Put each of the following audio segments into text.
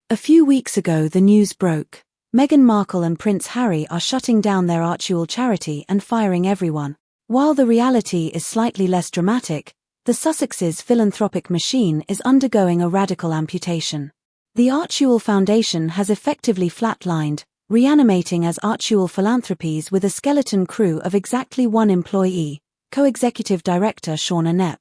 A few weeks ago the news broke. Meghan Markle and Prince Harry are shutting down their Archewell charity and firing everyone. While the reality is slightly less dramatic, the Sussexes' philanthropic machine is undergoing a radical amputation. The Archewell Foundation has effectively flatlined, reanimating as Archewell Philanthropies with a skeleton crew of exactly one employee, co-executive director Shauna Nep.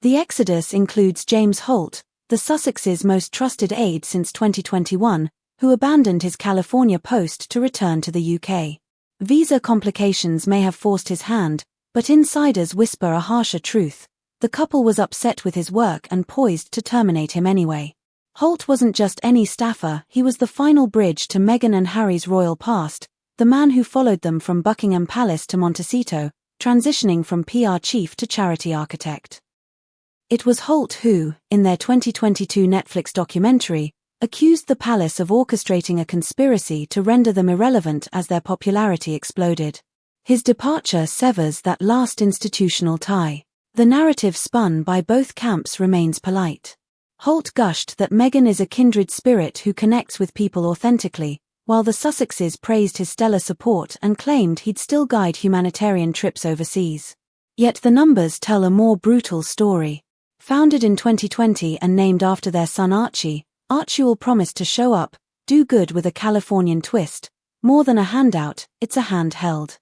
The exodus includes James Holt, the Sussexes' most trusted aide since 2021, who abandoned his California post to return to the UK. Visa complications may have forced his hand, but insiders whisper a harsher truth. The couple was upset with his work and poised to terminate him anyway. Holt wasn't just any staffer, he was the final bridge to Meghan and Harry's royal past, the man who followed them from Buckingham Palace to Montecito, transitioning from PR chief to charity architect. It was Holt who, in their 2022 Netflix documentary, accused the palace of orchestrating a conspiracy to render them irrelevant as their popularity exploded. His departure severs that last institutional tie. The narrative spun by both camps remains polite. Holt gushed that Meghan is a kindred spirit who connects with people authentically, while the Sussexes praised his stellar support and claimed he'd still guide humanitarian trips overseas. Yet the numbers tell a more brutal story. Founded in 2020 and named after their son Archie, Archewell promised to show up, do good with a Californian twist. More than a handout, it's a hand held.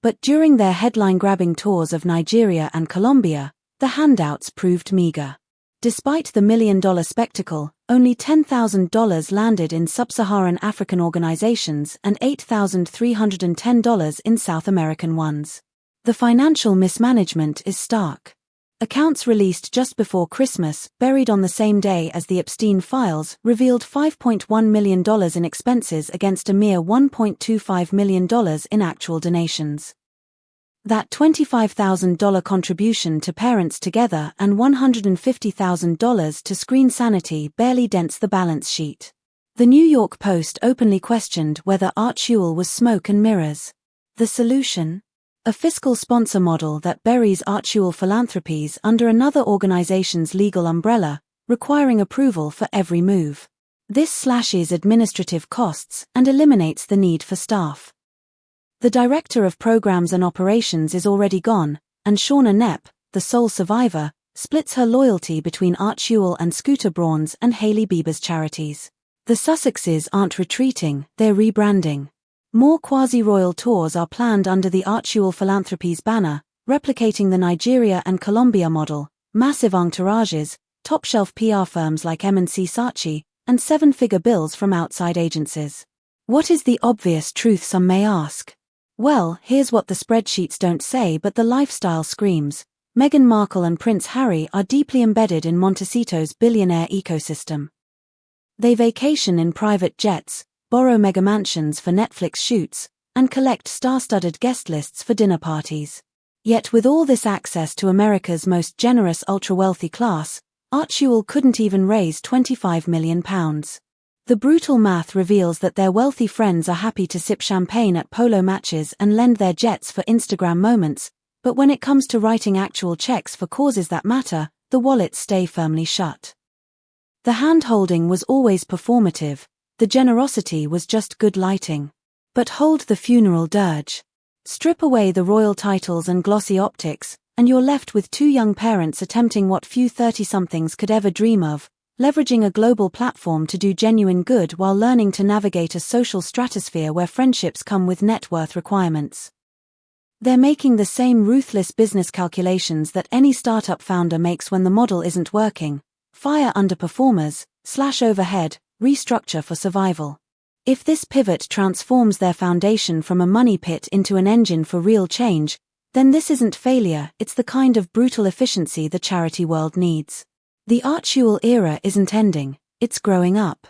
But during their headline-grabbing tours of Nigeria and Colombia, the handouts proved meager. Despite the million-dollar spectacle, only $10,000 landed in sub-Saharan African organizations and $8,310 in South American ones. The financial mismanagement is stark. Accounts released just before Christmas, buried on the same day as the Epstein files, revealed $5.1 million in expenses against a mere $1.25 million in actual donations. That $25,000 contribution to Parents Together and $150,000 to Screen Sanity barely dents the balance sheet. The New York Post openly questioned whether Archewell was smoke and mirrors. The solution? A fiscal sponsor model that buries Archewell Philanthropies under another organization's legal umbrella, requiring approval for every move. This slashes administrative costs and eliminates the need for staff. The director of programs and operations is already gone, and Shauna Nep, the sole survivor, splits her loyalty between Archewell and Scooter Braun's and Hailey Bieber's charities. The Sussexes aren't retreating, they're rebranding. More quasi-royal tours are planned under the Archewell Philanthropies banner, replicating the Nigeria and Colombia model, massive entourages, top-shelf PR firms like M&C Saatchi, and seven-figure bills from outside agencies. What is the obvious truth, some may ask? Well, here's what the spreadsheets don't say but the lifestyle screams. Meghan Markle and Prince Harry are deeply embedded in Montecito's billionaire ecosystem. They vacation in private jets, borrow mega mansions for Netflix shoots, and collect star-studded guest lists for dinner parties. Yet with all this access to America's most generous ultra-wealthy class, Archewell couldn't even raise £25 million. The brutal math reveals that their wealthy friends are happy to sip champagne at polo matches and lend their jets for Instagram moments, but when it comes to writing actual checks for causes that matter, the wallets stay firmly shut. The hand-holding was always performative. The generosity was just good lighting. But hold the funeral dirge. Strip away the royal titles and glossy optics, and you're left with two young parents attempting what few 30-somethings could ever dream of, leveraging a global platform to do genuine good while learning to navigate a social stratosphere where friendships come with net worth requirements. They're making the same ruthless business calculations that any startup founder makes when the model isn't working. Fire underperformers, slash overhead, restructure for survival. If this pivot transforms their foundation from a money pit into an engine for real change, then this isn't failure, it's the kind of brutal efficiency the charity world needs. The Archewell era isn't ending, it's growing up.